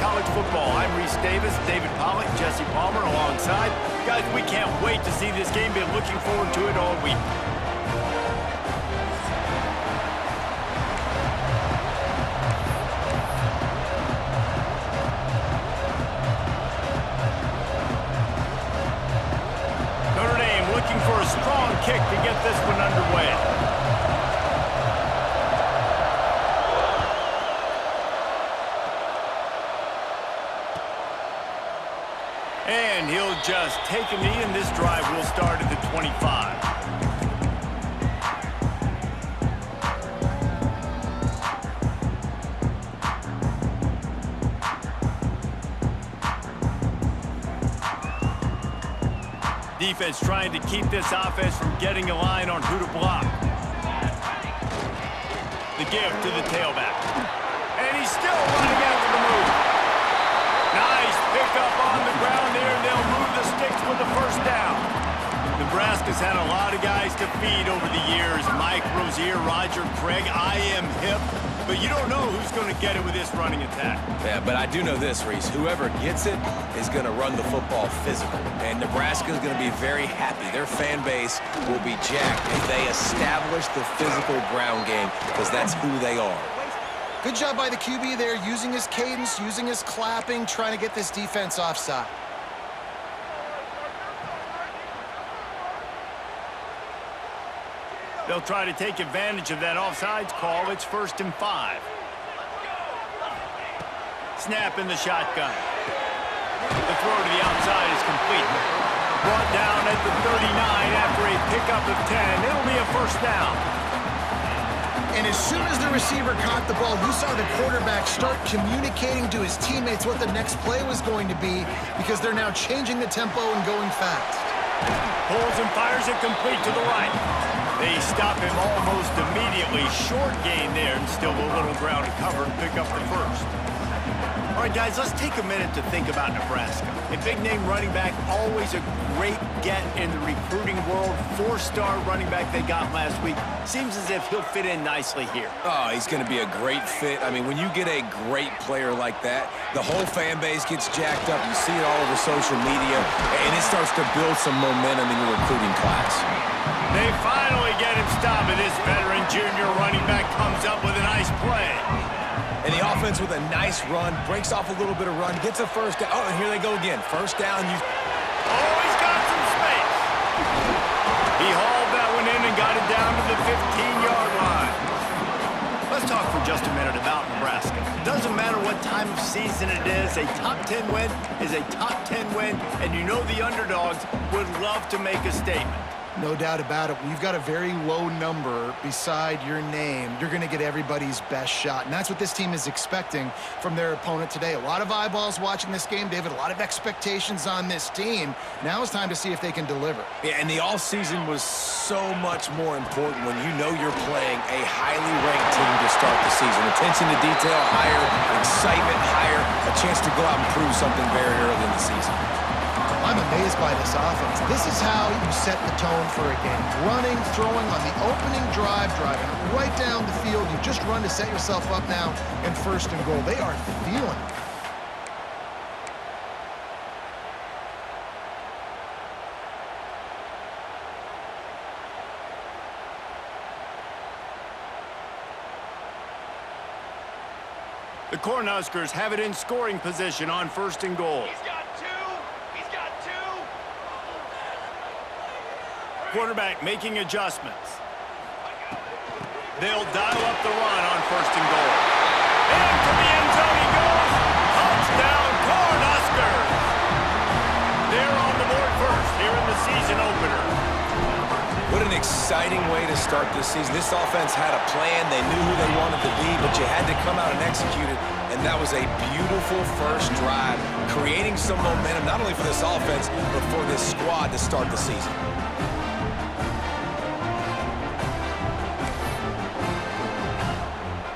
college football. I'm Reese Davis, David Pollack, Jesse Palmer alongside. Guys, we can't wait to see this game. Been looking forward to it all week. Notre Dame looking for a strong kick to get this one underway. And he'll just take a knee, and this drive will start at the 25. Defense trying to keep this offense from getting a line on who to block. The give to the tailback. And he's still running after the move. Nice pickup on the ground there, and they'll move the sticks with the first down. Nebraska's had a lot of guys to feed over the years. Mike Rozier, Roger Craig, I am hip. But you don't know who's going to get it with this running attack. Yeah, but I do know this, Reese. Whoever gets it is going to run the football physical. And Nebraska is going to be very happy. Their fan base will be jacked if they establish the physical ground game, because that's who they are. Good job by the QB there, using his cadence, using his clapping, trying to get this defense offside. They'll try to take advantage of that offsides call. It's 1st and 5. Snap in the shotgun. The throw to the outside is complete. Brought down at the 39 after a pickup of 10. It'll be a first down. And as soon as the receiver caught the ball, you saw the quarterback start communicating to his teammates what the next play was going to be, because they're now changing the tempo and going fast. Pulls and fires it complete to the right. They stop him almost immediately. Short gain there, and still a little ground to cover and pick up the first. All right, guys, let's take a minute to think about Nebraska. A big-name running back, always a great get in the recruiting world. 4-star running back they got last week. Seems as if he'll fit in nicely here. Oh, he's going to be a great fit. I mean, when you get a great player like that, the whole fan base gets jacked up. You see it all over social media, and it starts to build some momentum in your recruiting class. They finally get him stopped, and this veteran junior running back comes up with a nice play. And the offense with a nice run, breaks off a little bit of run, gets a first down. Oh, and here they go again. First down. Oh, he's got some space. He hauled that one in and got it down to the 15-yard line. Let's talk for just a minute about Nebraska. Doesn't matter what time of season it is, a top 10 win is a top 10 win, and you know the underdogs would love to make a statement. No doubt about it. When you've got a very low number beside your name, you're going to get everybody's best shot. And that's what this team is expecting from their opponent today. A lot of eyeballs watching this game, David. A lot of expectations on this team. Now it's time to see if they can deliver. Yeah, and the offseason was so much more important when you know you're playing a highly ranked team to start the season. Attention to detail higher, excitement higher, a chance to go out and prove something very early in the season. I'm amazed by this offense. This is how you set the tone for a game. Running, throwing on the opening drive, driving right down the field. You just run to set yourself up now in 1st and goal. They are feeling it. The Cornhuskers have it in scoring position on 1st and goal. Quarterback making adjustments. They'll dial up the run on 1st and goal. Into the end zone he goes. Touchdown, Cornhuskers. They're on the board first here in the season opener. What an exciting way to start this season. This offense had a plan. They knew who they wanted to be, but you had to come out and execute it. And that was a beautiful first drive, creating some momentum, not only for this offense, but for this squad to start the season.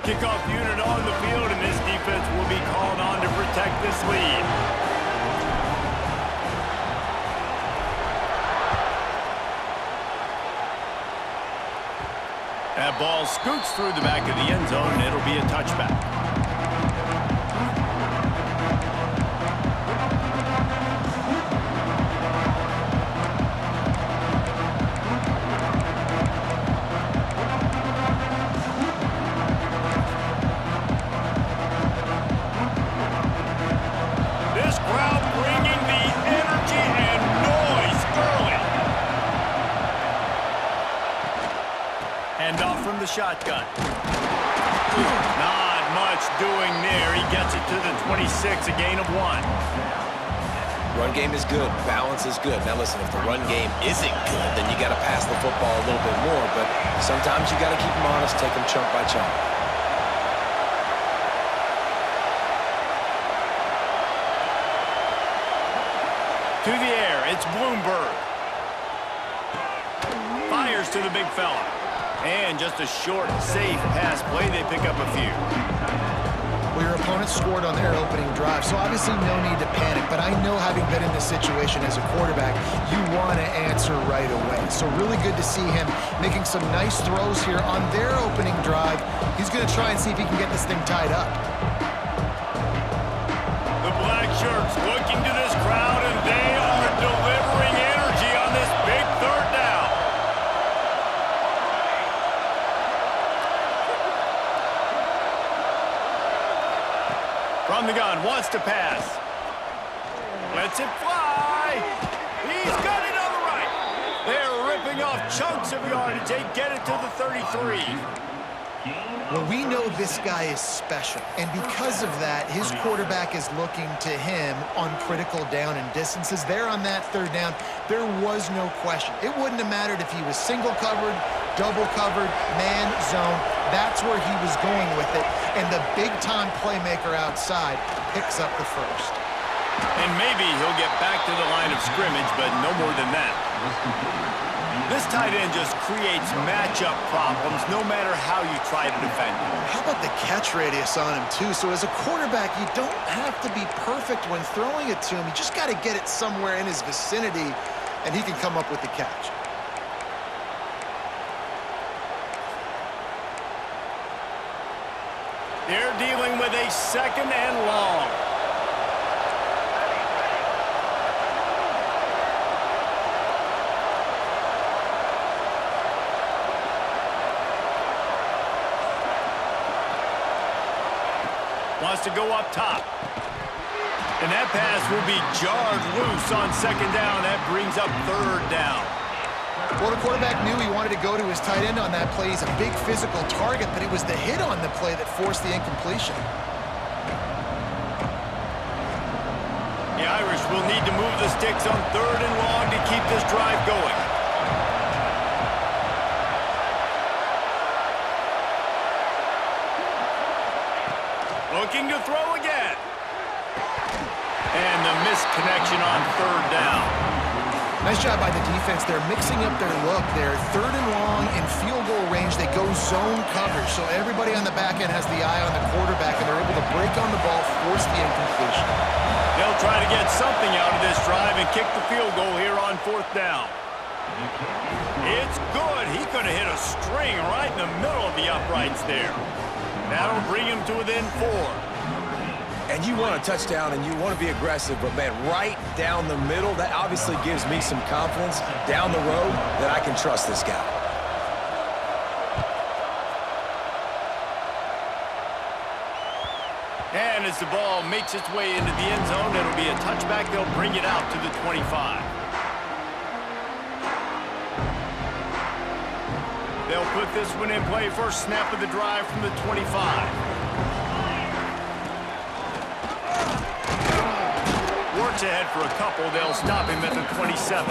Kickoff unit on the field, and this defense will be called on to protect this lead. That ball scoots through the back of the end zone, and it'll be a touchback. shotgun. Not much doing there. He gets it to the 26, a gain of 1. Run game is good. Balance is good. Now listen, if the run game isn't good, then you got to pass the football a little bit more. But sometimes you got to keep them honest, take them chunk by chunk. To the air, it's Bloomberg. Fires to the big fella. And just a short, safe pass play. They pick up a few. Well, your opponent scored on their opening drive, so obviously no need to panic. But I know, having been in this situation as a quarterback, you want to answer right away. So really good to see him making some nice throws here on their opening drive. He's going to try and see if he can get this thing tied up. The black shirts looking to this crowd, and they are delivering energy on this big third down. From the gun, wants to pass. Lets it fly. He's got it on the right. They're ripping off chunks of yardage. They get it to the 33. Well, we know this guy is special, and because of that, his quarterback is looking to him on critical down and distances. There on that third down, there was no question. It wouldn't have mattered if he was single covered, double covered, man, zone. That's where he was going with it, and the big-time playmaker outside picks up the first. And maybe he'll get back to the line of scrimmage, but no more than that. This tight end just creates matchup problems no matter how you try to defend him. How about the catch radius on him, too? So as a quarterback, you don't have to be perfect when throwing it to him. You just got to get it somewhere in his vicinity, and he can come up with the catch. They're dealing with a 2nd and long. Wants to go up top. And that pass will be jarred loose on 2nd down. That brings up 3rd down. Well, the quarterback knew he wanted to go to his tight end on that play. He's a big physical target, but it was the hit on the play that forced the incompletion. The Irish will need to move the sticks on 3rd and long to keep this drive going. Looking to throw again. And the missed connection on 3rd down. Nice job by the defense. They're mixing up their look. They're 3rd and long in field goal range. They go zone coverage, so everybody on the back end has the eye on the quarterback, and they're able to break on the ball, force the incompletion. They'll try to get something out of this drive and kick the field goal here on 4th down. It's good. He could have hit a string right in the middle of the uprights there. That'll bring him to within 4. And you want a touchdown and you want to be aggressive, but man, right down the middle, that obviously gives me some confidence down the road that I can trust this guy. And as the ball makes its way into the end zone, it'll be a touchback. They'll bring it out to the 25. They'll put this one in play. First snap of the drive from the 25. Works ahead for a couple. They'll stop him at the 27.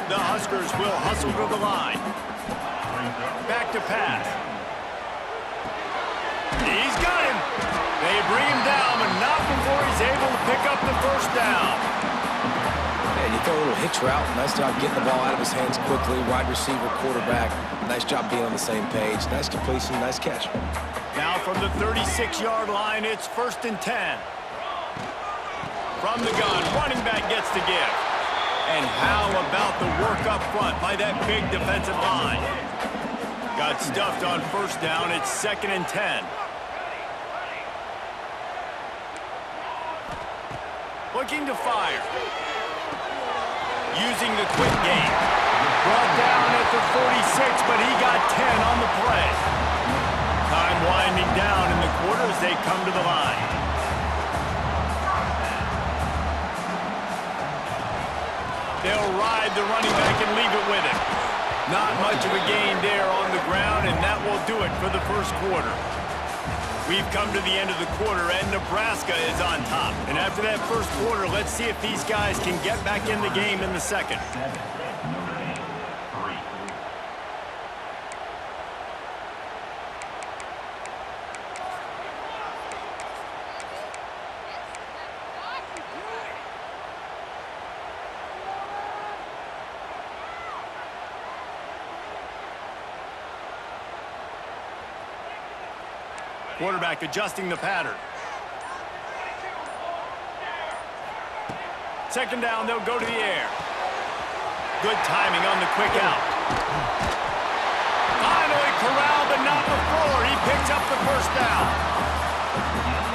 The Huskers will hustle to the line. Back to pass. He's got him. They bring him down, but not before he's able to pick up the first down. And you throw a little hitch route. Nice job getting the ball out of his hands quickly. Wide receiver, quarterback. Nice job being on the same page. Nice completion, nice catch. Now from the 36-yard line, it's 1st and 10. From the gun, running back gets the give. And how about the work up front by that big defensive line? Got stuffed on 1st down. It's 2nd and 10. Looking to fire. Using the quick game. Brought down at the 46, but he got 10 on the play. Time winding down in the quarter as they come to the line. They'll ride the running back and leave it with him. Not much of a gain there on the ground, and that will do it for the first quarter. We've come to the end of the quarter, and Nebraska is on top. And after that first quarter, let's see if these guys can get back in the game in the second. Quarterback adjusting the pattern. Second down, they'll go to the air. Good timing on the quick out. Finally corralled, but not before. He picks up the first down.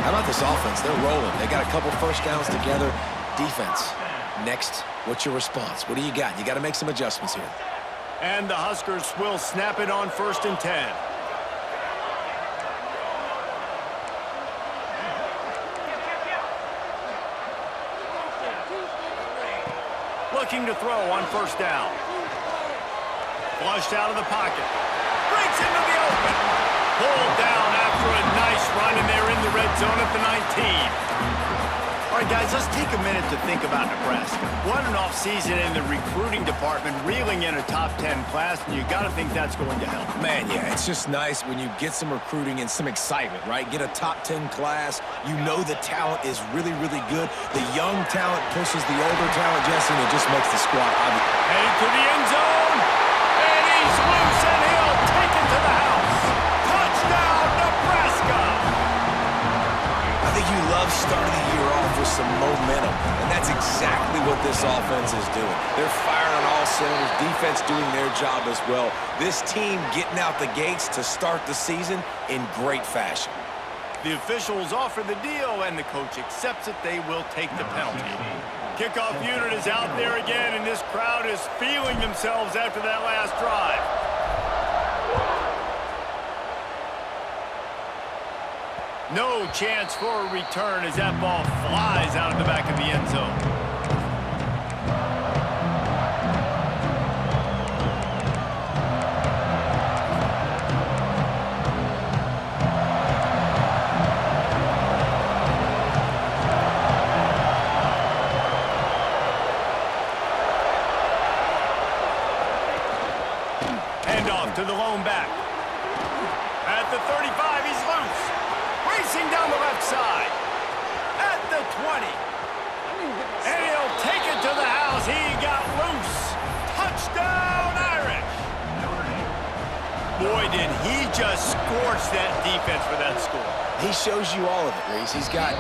How about this offense? They're rolling. They got a couple first downs together. Defense, next, what's your response? What do you got? You got to make some adjustments here. And the Huskers will snap it on 1st and 10. Looking to throw on 1st down. Flushed out of the pocket. Breaks into the open. Pulled down after a nice run, and they're in the red zone at the 19. All right, guys, let's take a minute to think about Nebraska. What an offseason in the recruiting department, reeling in a top 10 class, and you got to think that's going to help. Man, yeah, it's just nice when you get some recruiting and some excitement, right? Get a top 10 class. You know the talent is really, really good. The young talent pushes the older talent, Jesse, and it just makes the squad obvious. Headed to the end zone, and he's loose, and he'll take it to the house. Touchdown, Nebraska! I think you love starting the year off with some momentum, and that's exactly what this offense is doing. They're firing on all cylinders, defense doing their job as well. This team getting out the gates to start the season in great fashion. The officials offer the deal, and the coach accepts it. They will take the penalty. Kickoff unit is out there again, and this crowd is feeling themselves after that last drive. No chance for a return as that ball flies out of the back of the end zone. To the lone back. At the 35, he's loose. Racing down the left side. At the 20. And he'll take it to the house. He got loose. Touchdown, Irish. Boy, did he just scorch that defense for that score. He shows you all of it, Reese. He's got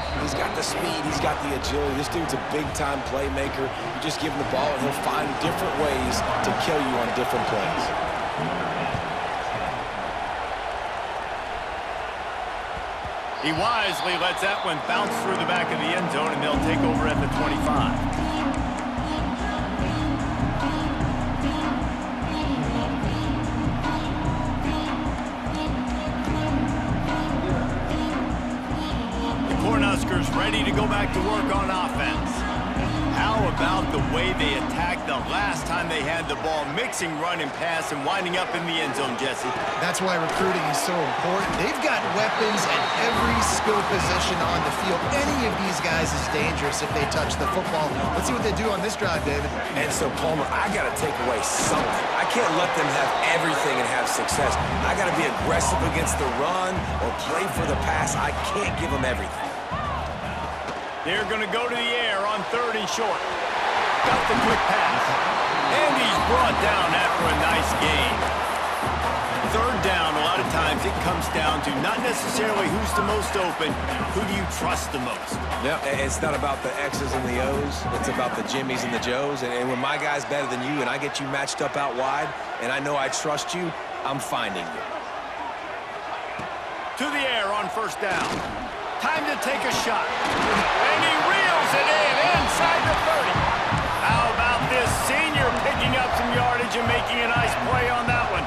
the speed. He's got the agility. This dude's a big-time playmaker. You just give him the ball, and he'll find different ways to kill you on different plays. He wisely lets that one bounce through the back of the end zone, and they'll take over at the 25. The Cornhuskers ready to go back to work on offense. How about the way they attacked the last time they had the ball, mixing run and pass and winding up in the end zone, Jesse? That's why recruiting is so important. They've got weapons at every skill position on the field. Any of these guys is dangerous if they touch the football. Let's see what they do on this drive, David. And so, Palmer, I got to take away something. I can't let them have everything and have success. I got to be aggressive against the run or play for the pass. I can't give them everything. They're going to go to the air on 3rd and short. Got the quick pass. And he's brought down after a nice gain. 3rd down, a lot of times it comes down to not necessarily who's the most open, who do you trust the most? Yeah, it's not about the X's and the O's. It's about the Jimmies and the Joes. And when my guy's better than you and I get you matched up out wide and I know I trust you, I'm finding you. To the air on 1st down. Time to take a shot. And he reels it in inside the 30. How about this senior picking up some yardage and making a nice play on that one?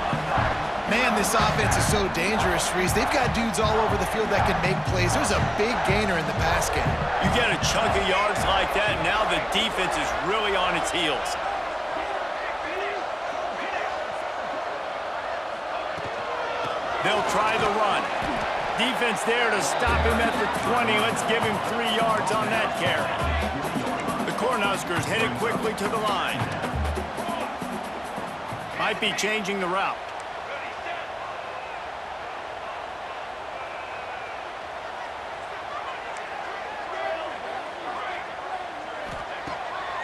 Man, this offense is so dangerous, Reese. They've got dudes all over the field that can make plays. There's a big gainer in the pass game. You get a chunk of yards like that, and now the defense is really on its heels. They'll try the run. Defense there to stop him at the 20. Let's give him 3 yards on that carry. The Cornhuskers headed quickly to the line. Might be changing the route.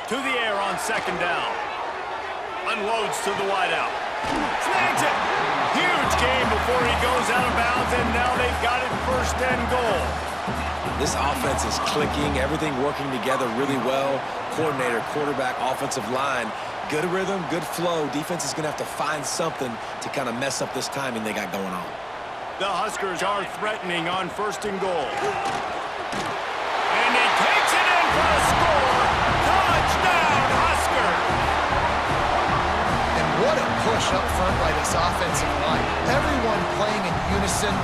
To the air on 2nd down. Unloads to the wideout. Snags it. Huge gain before he goes out of bounds, and now they've got it 1st and goal. This offense is clicking, everything working together really well. Coordinator, quarterback, offensive line, good rhythm, good flow. Defense is going to have to find something to kind of mess up this timing they got going on. The Huskers are threatening on 1st and goal. And he takes it in for a score. Touchdown, Huskers! And what a push up front by this offensive line. Everyone playing in unison,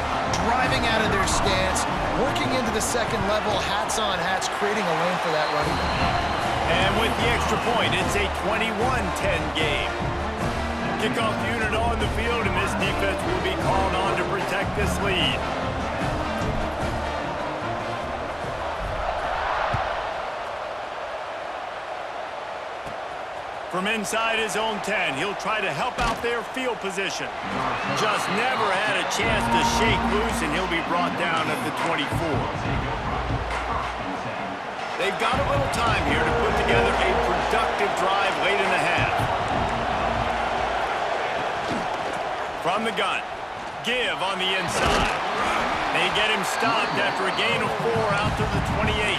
driving out of their stance, working into the 2nd level, hats on hats, creating a lane for that running back. And with the extra point, it's a 21-10 game. Kickoff unit on the field, and this defense will be called on to protect this lead. From inside his own 10, he'll try to help out their field position. Just never had a chance to shake loose, and he'll be brought down at the 24. They've got a little time here to put together a productive drive late in the half. From the gun, give on the inside. They get him stopped after a gain of 4 out to the 28.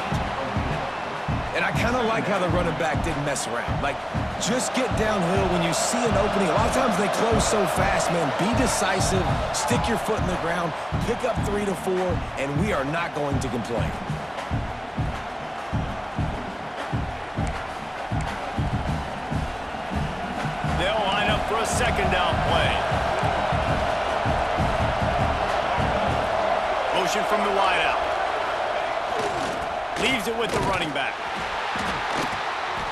And I kind of like how the running back didn't mess around. Like, just get downhill when you see an opening. A lot of times they close so fast, man. Be decisive, stick your foot in the ground, pick up 3 to 4, and we are not going to complain. They'll line up for a 2nd down play. Motion from the wideout. Leaves it with the running back.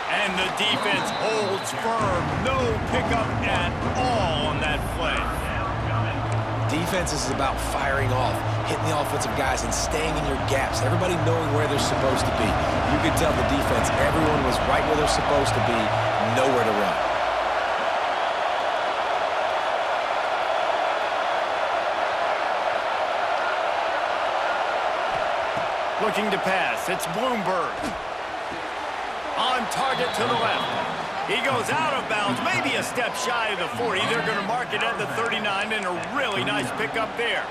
And the defense holds firm. No pickup at all on that play. Defense is about firing off, hitting the offensive guys and staying in your gaps. Everybody knowing where they're supposed to be. You could tell the defense, everyone was right where they're supposed to be, nowhere to run. Looking to pass. It's Bloomberg. On target to the left. He goes out of bounds, maybe a step shy of the 40. They're going to mark it at the 39, and a really nice pickup there.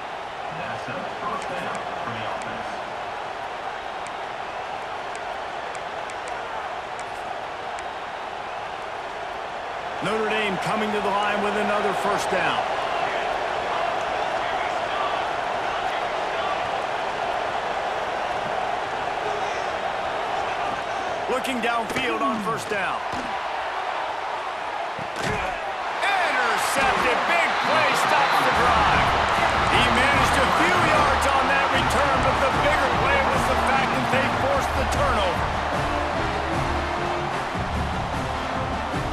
Notre Dame coming to the line with another 1st down. Looking downfield on 1st down. Intercepted. Big play. Stops the drive. He managed a few yards on that return, but the bigger play was the fact that they forced the turnover.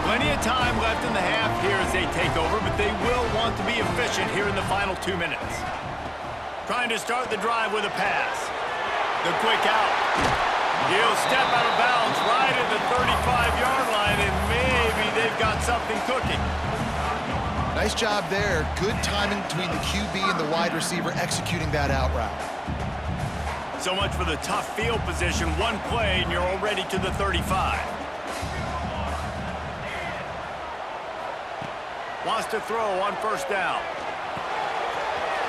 Plenty of time left in the half here as they take over, but they will want to be efficient here in the final 2 minutes. Trying to start the drive with a pass. The quick out. He'll step out of bounds right at the 35-yard line, and maybe they've got something cooking. Nice job there. Good timing between the QB and the wide receiver executing that out route. So much for the tough field position. One play, and you're already to the 35. Wants to throw on 1st down.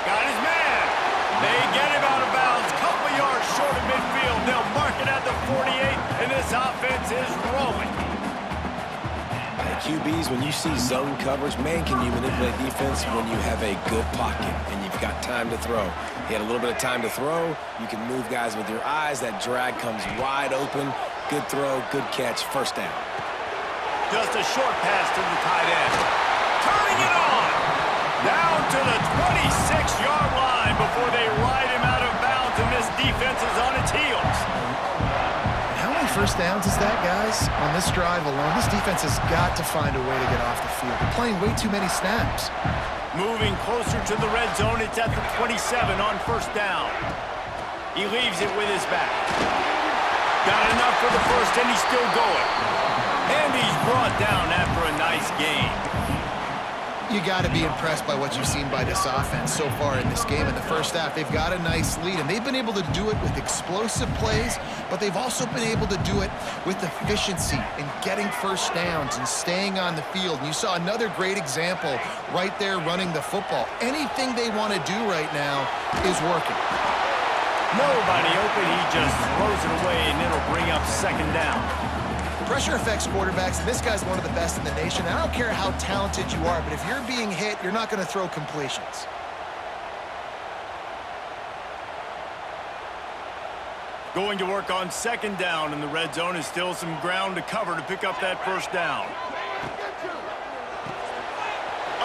Got his man. They get him out of bounds. Couple yards short of midfield. They'll mark it at the 48, and this offense is rolling. QBs, when you see zone coverage, man, can you manipulate defense when you have a good pocket and you've got time to throw. He had a little bit of time to throw. You can move guys with your eyes. That drag comes wide open. Good throw, good catch, 1st down. Just a short pass to the tight end. Turning it on. Down to the 26-yard line before they ride him out of bounds, and this defense is on its heels. How many 1st downs is that, guys? On this drive alone, this defense has got to find a way to get off the field. They're playing way too many snaps. Moving closer to the red zone, it's at the 27 on first down. He leaves it with his back. Got enough for the first, and he's still going. And he's brought down after a nice gain. You got to be impressed by what you've seen by this offense so far in this game. In the first half, they've got a nice lead, and they've been able to do it with explosive plays, but they've also been able to do it with efficiency and getting first downs and staying on the field. And you saw another great example right there running the football. Anything they want to do right now is working. Nobody open, he just throws it away, and it'll bring up second down. Pressure affects quarterbacks, and this guy's one of the best in the nation. I don't care how talented you are, but if you're being hit, you're not going to throw completions. Going to work on second down, and the red zone is still some ground to cover to pick up that first down.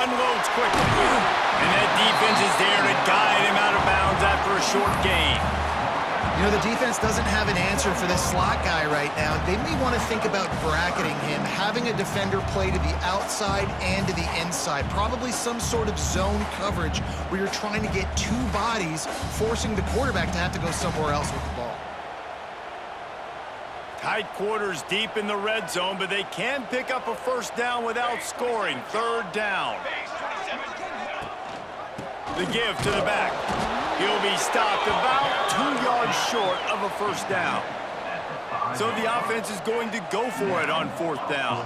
Unloads quickly, and that defense is there to guide him out of bounds after a short gain. You know, the defense doesn't have an answer for this slot guy right now. They may want to think about bracketing him, having a defender play to the outside and to the inside. Probably some sort of zone coverage where you're trying to get two bodies, forcing the quarterback to have to go somewhere else with the ball. Tight quarters deep in the red zone, but they can pick up a first down without scoring. Third down. The give to the back. He'll be stopped about 2 yards short of a first down. So the offense is going to go for it on fourth down.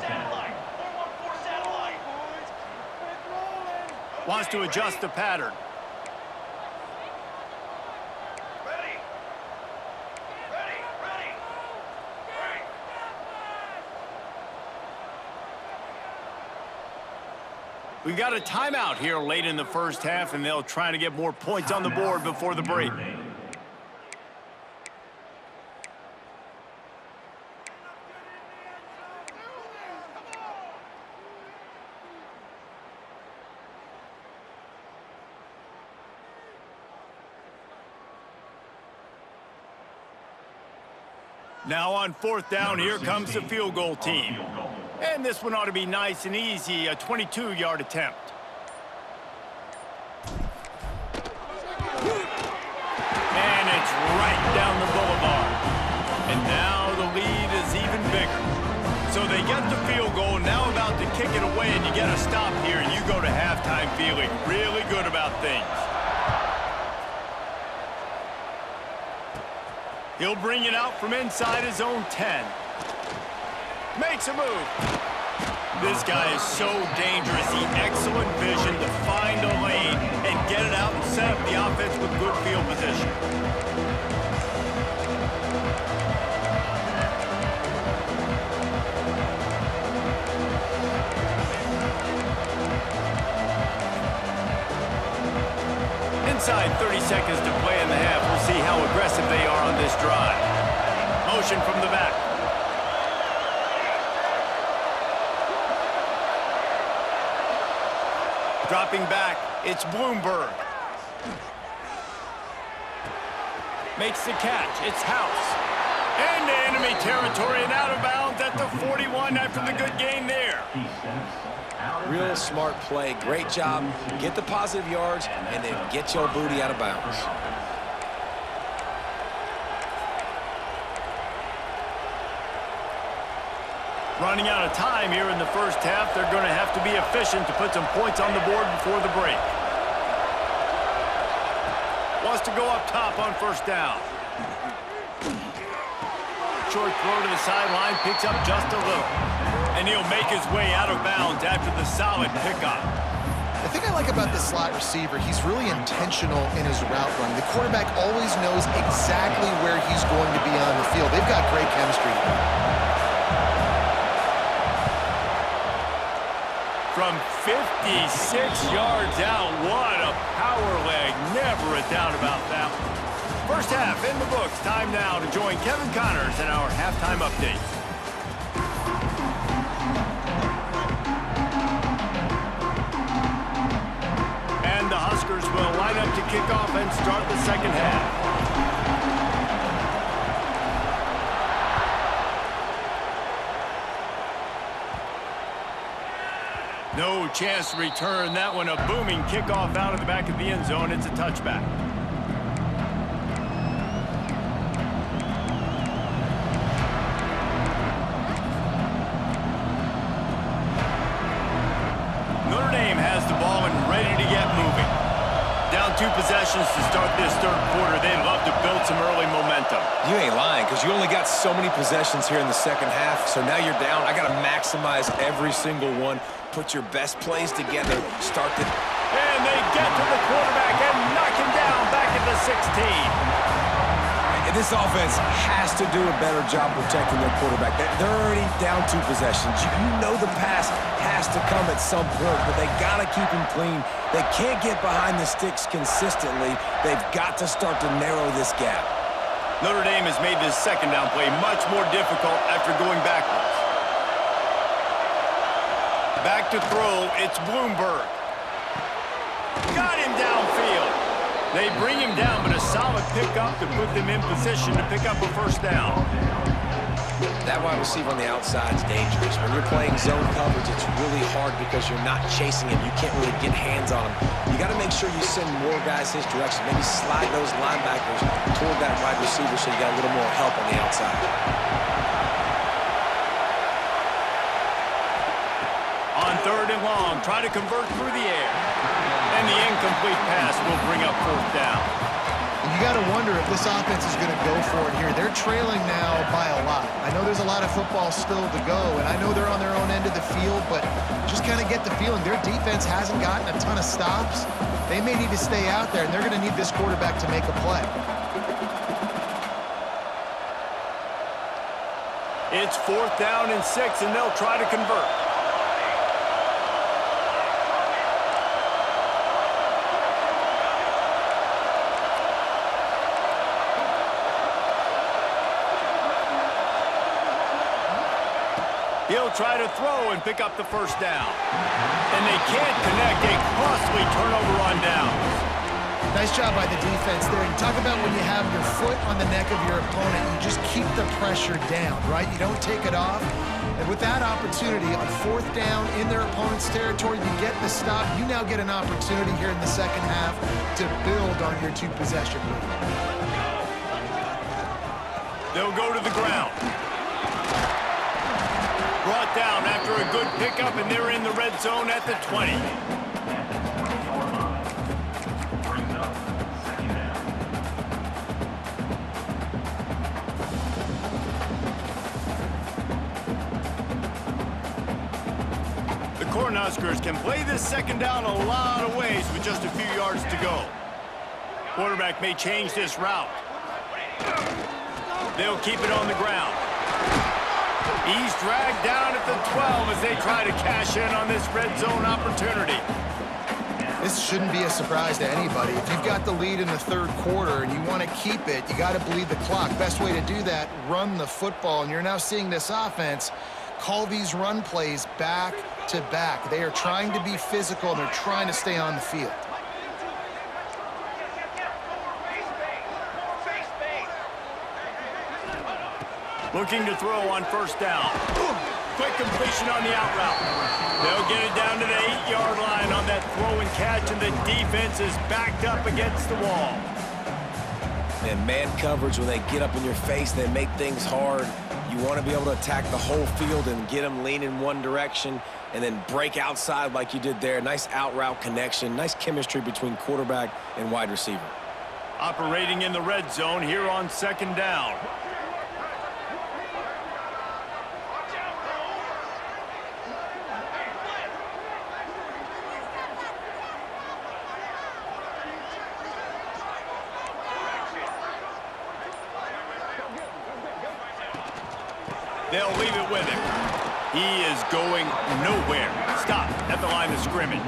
Wants to adjust the pattern. We've got a timeout here late in the first half, and they'll try to get more points on the board before the break. Now on fourth down, here comes the field goal team. And this one ought to be nice and easy, a 22-yard attempt. And it's right down the boulevard. And now the lead is even bigger. So they get the field goal, now about to kick it away, and you get a stop here, and you go to halftime feeling really good about things. He'll bring it out from inside his own 10. Makes a move. This guy is so dangerous. He excellent vision to find a lane and get it out and set up the offense with good field position. Inside 30 seconds to play in the half. We'll see how aggressive they are on this drive. Motion from the back. Dropping back, it's Bloomberg. Makes the catch, it's House. Into enemy territory and out of bounds at the 41 after the good gain there. Real smart play, great job. Get the positive yards and then get your booty out of bounds. Running out of time here in the first half. They're going to have to be efficient to put some points on the board before the break. Wants to go up top on first down. Short throw to the sideline, picks up just a little. And he'll make his way out of bounds after the solid pickup. The thing I like about this slot receiver, he's really intentional in his route running. The quarterback always knows exactly where he's going to be on the field. They've got great chemistry. From 56 yards out, what a power leg. Never a doubt about that one. First half in the books. Time now to join Kevin Connors in our halftime update. And the Huskers will line up to kick off and start the second half. No chance to return that one. A booming kickoff out of the back of the end zone. It's a touchback. Notre Dame has the ball and ready to get moving. Down 2 possessions to start this third quarter. They'd love to build some early momentum. You ain't lying, because you only got so many possessions here in the second half, so now you're down. I got to maximize every single one. Put your best plays together. Start the... And they get to the quarterback and knock him down back at the 16. And this offense has to do a better job protecting their quarterback. They're already down 2 possessions. You know the pass has to come at some point, but they got to keep him clean. They can't get behind the sticks consistently. They've got to start to narrow this gap. Notre Dame has made this second down play much more difficult after going backwards. Back to throw, it's Bloomberg. Got him downfield. They bring him down, but a solid pickup to put them in position to pick up a first down. That wide receiver on the outside is dangerous. When you're playing zone coverage, it's really hard because you're not chasing him. You can't really get hands on him. You got to make sure you send more guys his direction. Maybe slide those linebackers toward that wide receiver so you got a little more help on the outside. On 3rd and long, try to convert through the air. And the incomplete pass will bring up 4th down. You got to wonder if this offense is going to go for it here. They're trailing now by a lot. I know there's a lot of football still to go, and I know they're on their own end of the field, but just kind of get the feeling their defense hasn't gotten a ton of stops. They may need to stay out there, and they're going to need this quarterback to make a play. It's 4th down and 6, and they'll try to convert. He'll try to throw and pick up the first down. And they can't connect. A costly turnover on downs. Nice job by the defense there. You talk about when you have your foot on the neck of your opponent, you just keep the pressure down, right? You don't take it off. And with that opportunity on 4th down in their opponent's territory, you get the stop. You now get an opportunity here in the second half to build on your 2-possession lead. They'll go to the ground. Brought down after a good pickup, and they're in the red zone at the 20. The Cornhuskers can play this second down a lot of ways with just a few yards to go. Quarterback may change this route. They'll keep it on the ground. He's dragged down at the 12 as they try to cash in on this red zone opportunity. This shouldn't be a surprise to anybody. If you've got the lead in the 3rd quarter and you want to keep it, you got to bleed the clock. Best way to do that, run the football. And you're now seeing this offense call these run plays back to back. They are trying to be physical, and they're trying to stay on the field. Looking to throw on 1st down. Quick completion on the out route. They'll get it down to the 8-yard line on that throw and catch, and the defense is backed up against the wall. And man coverage, when they get up in your face, they make things hard. You want to be able to attack the whole field and get them lean in one direction and then break outside like you did there. Nice out route connection, nice chemistry between quarterback and wide receiver. Operating in the red zone here on 2nd down. They'll leave it with him. He is going nowhere. Stop at the line of scrimmage.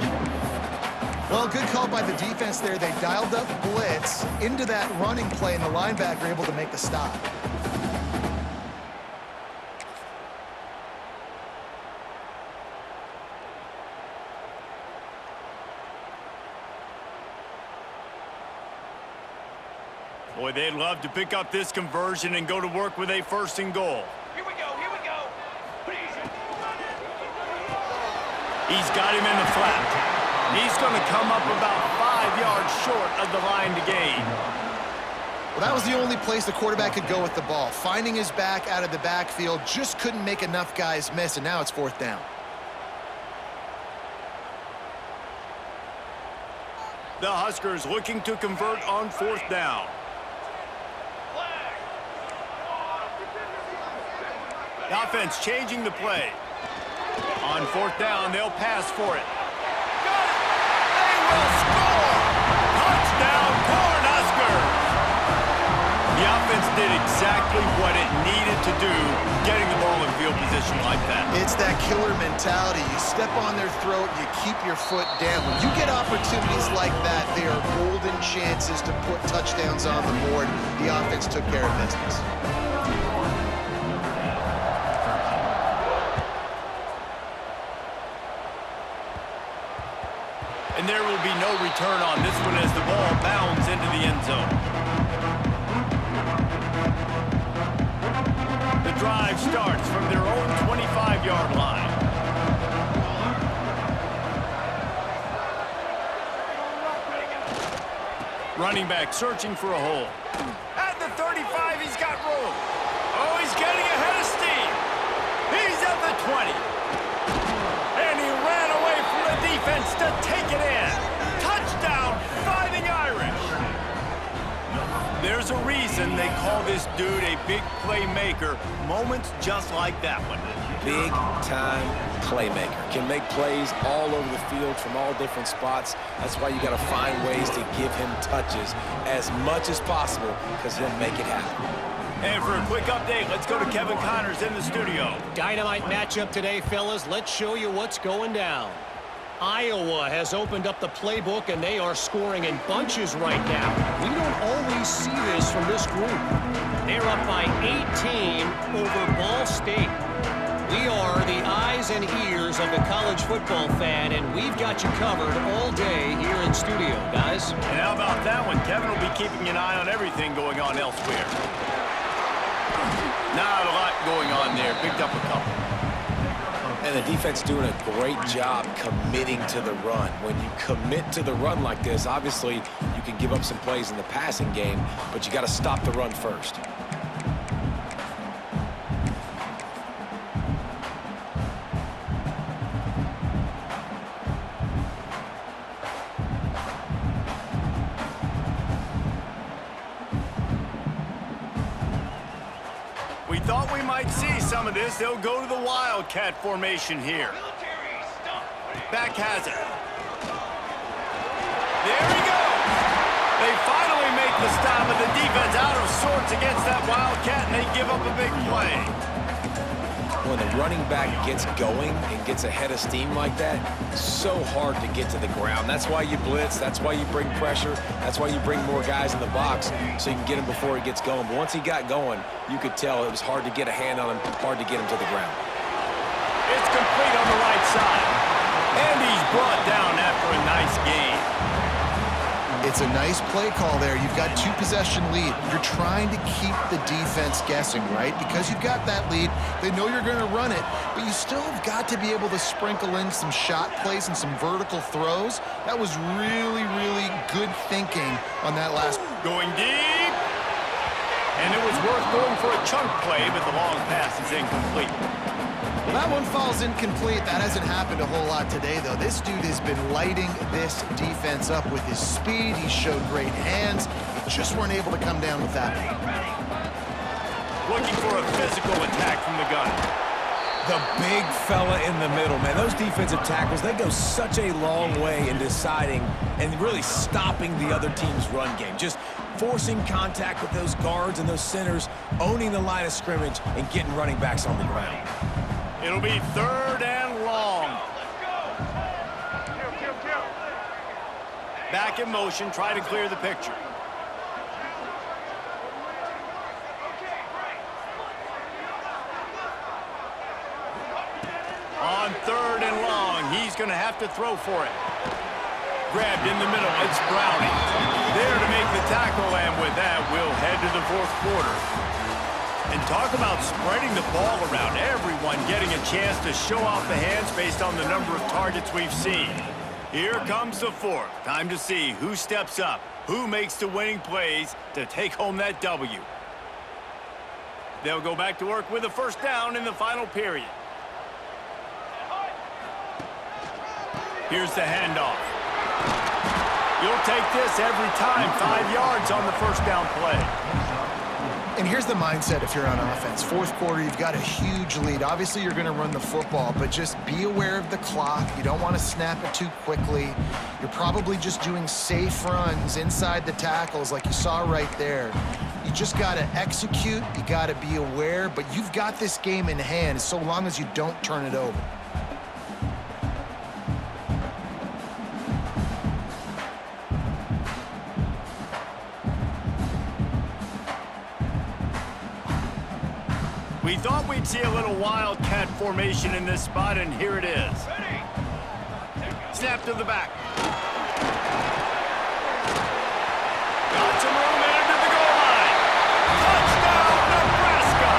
Well, good call by the defense there. They dialed up blitz into that running play, and the linebacker able to make the stop. Boy, they'd love to pick up this conversion and go to work with a 1st and goal. Here we go, here we go. He's got him in the flat. He's going to come up about 5 yards short of the line to gain. Well, that was the only place the quarterback could go with the ball. Finding his back out of the backfield, just couldn't make enough guys miss, and now it's 4th down. The Huskers looking to convert on 4th down. The offense changing the play. On 4th down, they'll pass for it. Got it! They will score! Touchdown, Cornhuskers! The offense did exactly what it needed to do, getting the ball in field position like that. It's that killer mentality. You step on their throat, you keep your foot down. When you get opportunities like that, they are golden chances to put touchdowns on the board. The offense took care of business. And there will be no return on this one as the ball bounds into the end zone. The drive starts from their own 25-yard line. Running back searching for a hole. At the 35, he's got room. Oh, he's getting ahead of steam. He's at the 20. And he ran away from the defense to take it in. Touchdown, Fighting Irish. There's a reason they call this dude a big playmaker. Moments just like that one. Big-time playmaker. Can make plays all over the field from all different spots. That's why you got to find ways to give him touches as much as possible because he'll make it happen. And for a quick update, let's go to Kevin Connors in the studio. Dynamite matchup today, fellas. Let's show you what's going down. Iowa has opened up the playbook, and they are scoring in bunches right now. We don't always see this from this group. They're up by 18 over Ball State. We are the eyes and ears of the college football fan, and we've got you covered all day here in studio, guys. And how about that one? Kevin will be keeping an eye on everything going on elsewhere. Not a lot going on there. Picked up a couple. And the defense doing a great job committing to the run. When you commit to the run like this, obviously you can give up some plays in the passing game, but you got to stop the run first. We thought we might see some of this. They'll go to the Wildcat formation here. Back has it. There he goes. They finally make the stop, but the defense out of sorts against that Wildcat, and they give up a big play. When the running back gets going and gets ahead of steam like that, so hard to get to the ground. That's why you blitz. That's why you bring pressure. That's why you bring more guys in the box so you can get him before he gets going. But once he got going, you could tell it was hard to get a hand on him, hard to get him to the ground. It's complete on the right side. And he's brought down after a nice gain. It's a nice play call there. You've got 2-possession lead. You're trying to keep the defense guessing, right? Because you've got that lead, they know you're going to run it, but you still have got to be able to sprinkle in some shot plays and some vertical throws. That was really, really good thinking on that last. Going deep. And it was worth going for a chunk play, but the long pass is incomplete. Well, that one falls incomplete. That hasn't happened a whole lot today, though. This dude has been lighting this defense up with his speed. He showed great hands. They just weren't able to come down with that. Looking for a physical attack from the gun. The big fella in the middle, man. Those defensive tackles, they go such a long way in deciding and really stopping the other team's run game. Just forcing contact with those guards and those centers, owning the line of scrimmage, and getting running backs on the ground. It'll be 3rd and long. Back in motion, try to clear the picture. On 3rd and long, he's going to have to throw for it. Grabbed in the middle, it's Browning. There to make the tackle, and with that, we'll head to the 4th quarter. And talk about spreading the ball around. Everyone getting a chance to show off the hands based on the number of targets we've seen. Here comes the fourth. Time to see who steps up, who makes the winning plays to take home that W. They'll go back to work with a first down in the final period. Here's the handoff. You'll take this every time. 5 yards on the first down play. And here's the mindset if you're on offense. Fourth quarter, you've got a huge lead. Obviously, you're going to run the football, but just be aware of the clock. You don't want to snap it too quickly. You're probably just doing safe runs inside the tackles like you saw right there. You just got to execute. You got to be aware, but you've got this game in hand so long as you don't turn it over. We thought we'd see a little wildcat formation in this spot, and here it is. Snap to the back. Got some room into the goal line. Touchdown, Nebraska!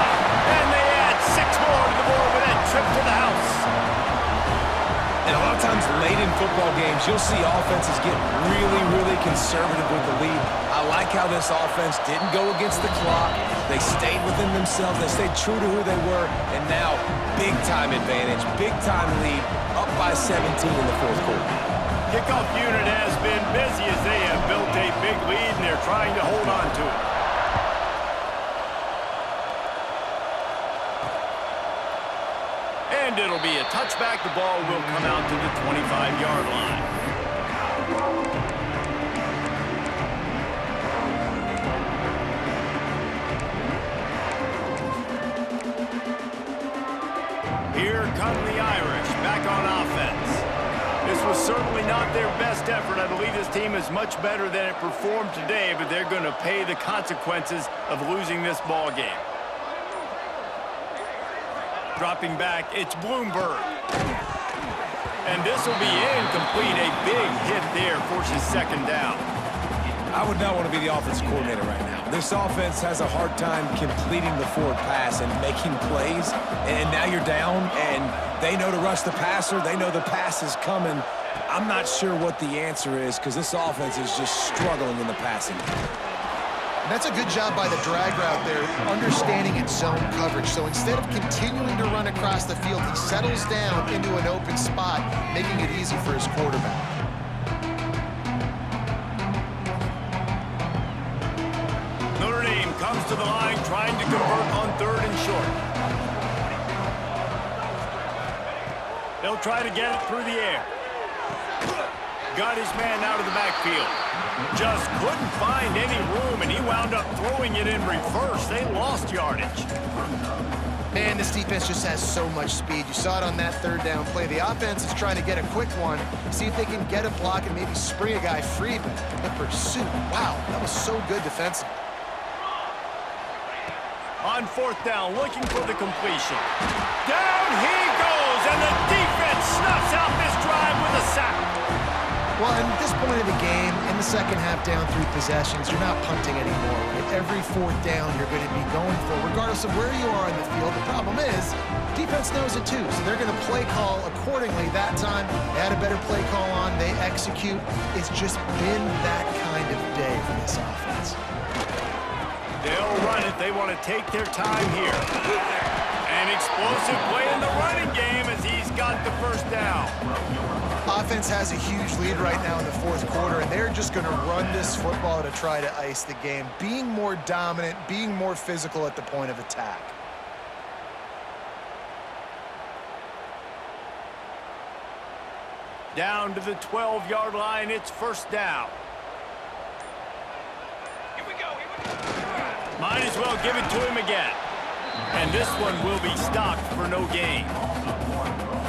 And they add 6 more to the board with that trip to the house. And a lot of times late in football games, you'll see offenses get really, really conservative with the lead. I like how this offense didn't go against the clock. They stayed within themselves. They stayed true to who they were. And now, big-time advantage, big-time lead, up by 17 in the fourth quarter. Kickoff unit has been busy as they have built a big lead, and they're trying to hold on to it. And it'll be a touchback. The ball will come out to the 25-yard line. Here come the Irish, back on offense. This was certainly not their best effort. I believe this team is much better than it performed today, but they're going to pay the consequences of losing this ball game. Dropping back, it's Bloomberg. And this will be incomplete. A big hit there forces second down. I would not want to be the offensive coordinator right now. This offense has a hard time completing the forward pass and making plays. And now you're down, and they know to rush the passer. They know the pass is coming. I'm not sure what the answer is because this offense is just struggling in the passing. And that's a good job by the drag route there, understanding its zone coverage. So instead of continuing to run across the field, he settles down into an open spot, making it easy for his quarterback. Notre Dame comes to the line trying to convert on 3rd and short. They'll try to get it through the air. Got his man out of the backfield. Just couldn't find any room, and he wound up throwing it in reverse. They lost yardage. Man, this defense just has so much speed. You saw it on that 3rd down play. The offense is trying to get a quick one, see if they can get a block and maybe spring a guy free, but the pursuit, wow, that was so good defensively. On 4th down, looking for the completion. Down he goes, and the defense snuffs out this drive with a sack. Well, and at this point of the game, in the second half down 3 possessions, you're not punting anymore, right? Every 4th down you're going to be going for, regardless of where you are in the field. The problem is, defense knows it too, so they're going to play call accordingly. That time, they had a better play call on, they execute. It's just been that kind of day for this offense. They'll run it. They want to take their time here. An explosive play in the running game as he's got the first down. Offense has a huge lead right now in the 4th quarter, and they're just going to run this football to try to ice the game, being more dominant, being more physical at the point of attack. Down to the 12-yard line, it's first down. Might as well give it to him again. And this one will be stopped for no gain.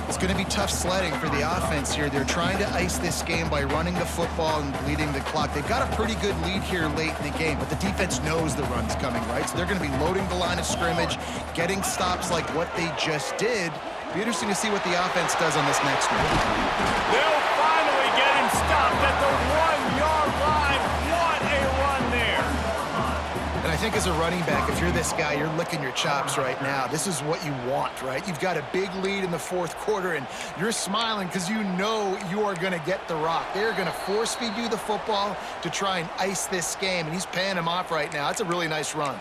It's going to be tough sledding for the offense here. They're trying to ice this game by running the football and bleeding the clock. They've got a pretty good lead here late in the game, but the defense knows the run's coming, right? So they're going to be loading the line of scrimmage, getting stops like what they just did. Be interesting to see what the offense does on this next one. They'll finally get him stopped at the 1-yard line. What a run there. And I think as a running back, if you're this guy, you're licking your chops right now. This is what you want, right? You've got a big lead in the fourth quarter, and you're smiling because you know you are going to get the rock. They're going to force-feed you the football to try and ice this game, and he's paying him off right now. That's a really nice run.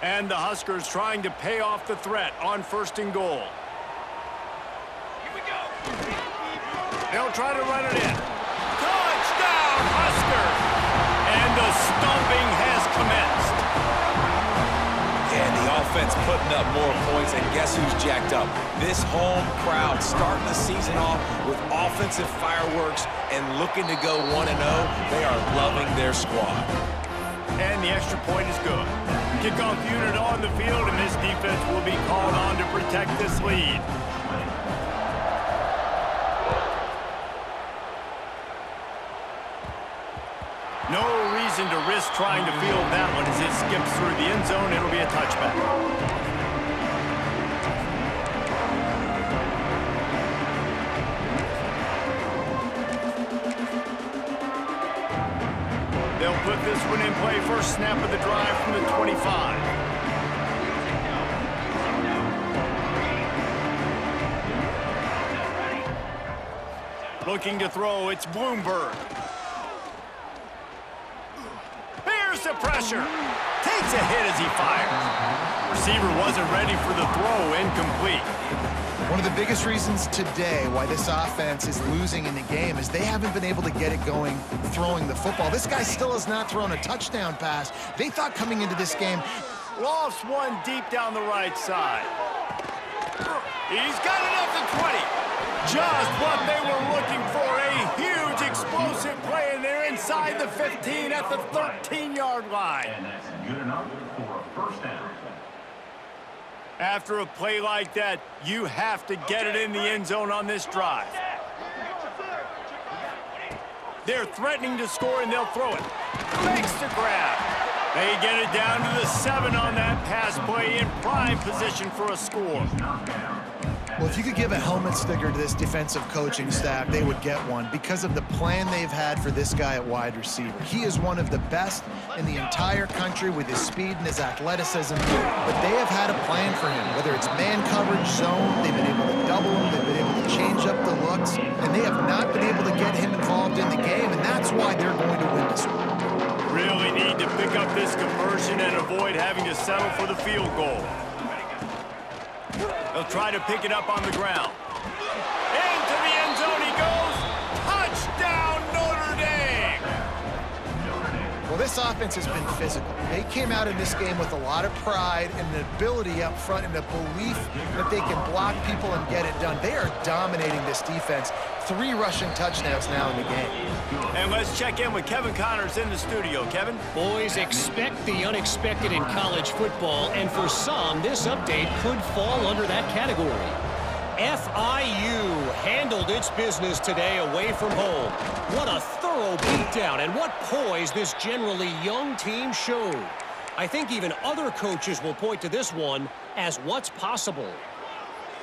And the Huskers trying to pay off the threat on 1st and goal. They'll try to run it in. Touchdown, Huskers! And the stomping has commenced. And the offense putting up more points, and guess who's jacked up? This home crowd starting the season off with offensive fireworks and looking to go 1-0. They are loving their squad. And the extra point is good. Kickoff unit on the field, and this defense will be called on to protect this lead. No reason to risk trying to field that one as it skips through the end zone. It'll be a touchback. They'll put this one in play. First snap of the drive from the 25. Looking to throw, it's Bloomberg. Here's the pressure. Takes a hit as he fires. Receiver wasn't ready for the throw, incomplete. One of the biggest reasons today why this offense is losing in the game is they haven't been able to get it going throwing the football. This guy still has not thrown a touchdown pass. They thought coming into this game. Lost one deep down the right side. He's got it at the 20. Just what they were looking for. A huge explosive play, and they're inside the 15 at the 13-yard line. And that's good enough for a first down. After a play like that, you have to get it in the end zone on this drive. They're threatening to score, and they'll throw it. Makes the grab. They get it down to the 7 on that pass play, in prime position for a score. Well, if you could give a helmet sticker to this defensive coaching staff, they would get one because of the plan they've had for this guy at wide receiver. He is one of the best in the entire country with his speed and his athleticism, but they have had a plan for him, whether it's man coverage, zone, they've been able to double him, they've been able to change up the looks, and they have not been able to get him involved in the game, and that's why they're going to win this one. Really need to pick up this conversion and avoid having to settle for the field goal. They'll try to pick it up on the ground. Into the end zone he goes. Touchdown, Notre Dame! Well, this offense has been physical. They came out in this game with a lot of pride and an ability up front and a belief that they can block people and get it done. They are dominating this defense. 3 rushing touchdowns now in the game. And let's check in with Kevin Connors in the studio. Kevin? Boys, expect the unexpected in college football, and for some, this update could fall under that category. FIU handled its business today away from home. What a thorough beatdown, and what poise this generally young team showed. I think even other coaches will point to this one as what's possible.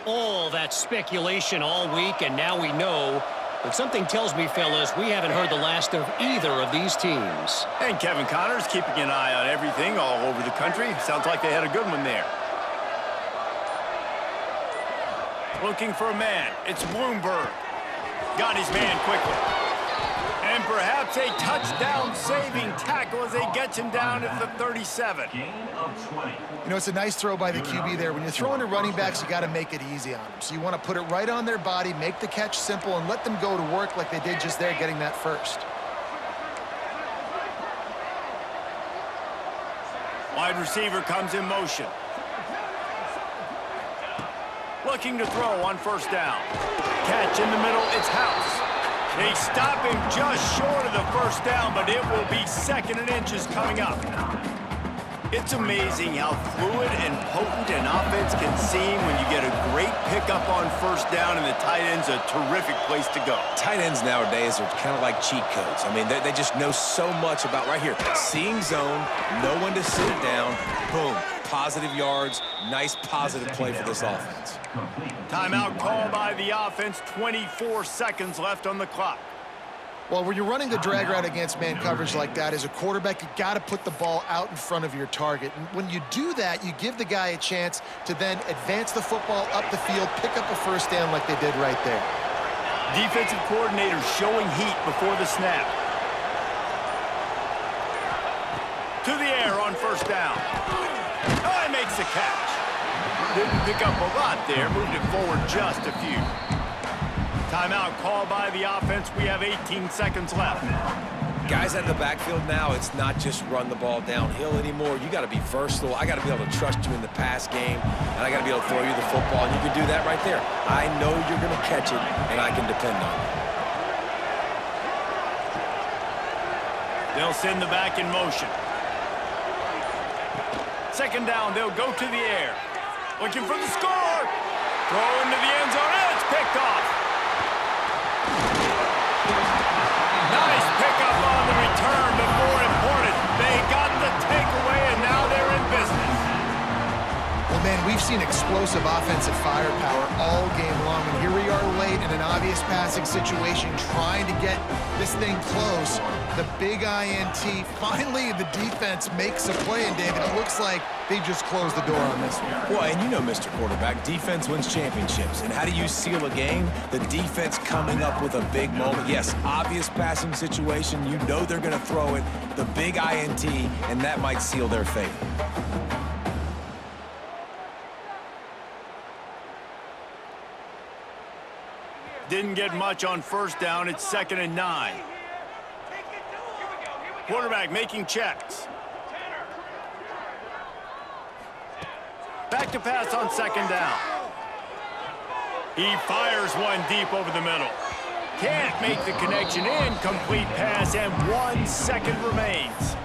All that speculation all week, and now we know. But something tells me, fellas, we haven't heard the last of either of these teams. And Kevin Connors keeping an eye on everything all over the country. Sounds like they had a good one there. Looking for a man. It's Bloomberg. Got his man quickly. And perhaps a touchdown-saving tackle as they get him down at the 37. Gain of 20. You know, it's a nice throw by the QB there. When you're throwing to running backs, you got to make it easy on them. So you want to put it right on their body, make the catch simple, and let them go to work like they did just there, getting that first. Wide receiver comes in motion. Looking to throw on first down. Catch in the middle, it's House. They stop him just short of the first down, but it will be 2nd and inches coming up. It's amazing how fluid and potent an offense can seem when you get a great pickup on first down, and the tight end's a terrific place to go. Tight ends nowadays are kind of like cheat codes. I mean, they just know so much about right here. Seeing zone, know when to sit it down, boom, positive yards, Nice positive play for this offense. Timeout call by the offense. 24 seconds left on the clock. Well, when you're running the drag route against man coverage like that, as a quarterback, you got to put the ball out in front of your target. And when you do that, you give the guy a chance to then advance the football up the field, pick up a first down like they did right there. Defensive coordinator showing heat before the snap. To the air on first down. Oh, he makes the catch. Didn't pick up a lot there, moved it forward just a few. Timeout call by the offense. We have 18 seconds left. Guys out of the backfield now, it's not just run the ball downhill anymore. You got to be versatile. I got to be able to trust you in the pass game, and I got to be able to throw you the football, and you can do that right there. I know you're going to catch it, and I can depend on it. They'll send the back in motion. Second down, they'll go to the air. Looking for the score. Throw into the end zone, and it's picked off. Nice pickup on the return, but more important, they got the takeaway, and now they're in business. Well, man, we've seen explosive offensive firepower all game long, and here we are late in an obvious passing situation trying to get this thing close. The big INT. Finally, the defense makes a play, and David, it looks like they just closed the door on this one. Well, and you know, Mr. Quarterback, defense wins championships. And how do you seal a game? The defense coming up with a big moment. Yes, obvious passing situation. You know they're going to throw it. The big INT, and that might seal their fate. Didn't get much on first down. It's 2nd and 9. Quarterback making checks. Back to pass on 2nd down. He fires one deep over the middle. Can't make the connection. Incomplete pass, and 1 second remains.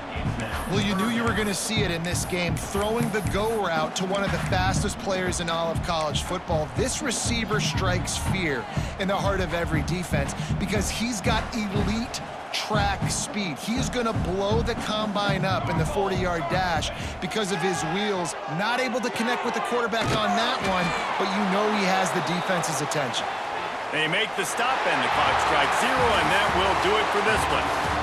Well, you knew you were going to see it in this game, throwing the go route to one of the fastest players in all of college football. This receiver strikes fear in the heart of every defense because he's got elite track speed. He's going to blow the combine up in the 40-yard dash because of his wheels. Not able to connect with the quarterback on that one, but you know he has the defense's attention. They make the stop, and the clock strikes 0, and that will do it for this one.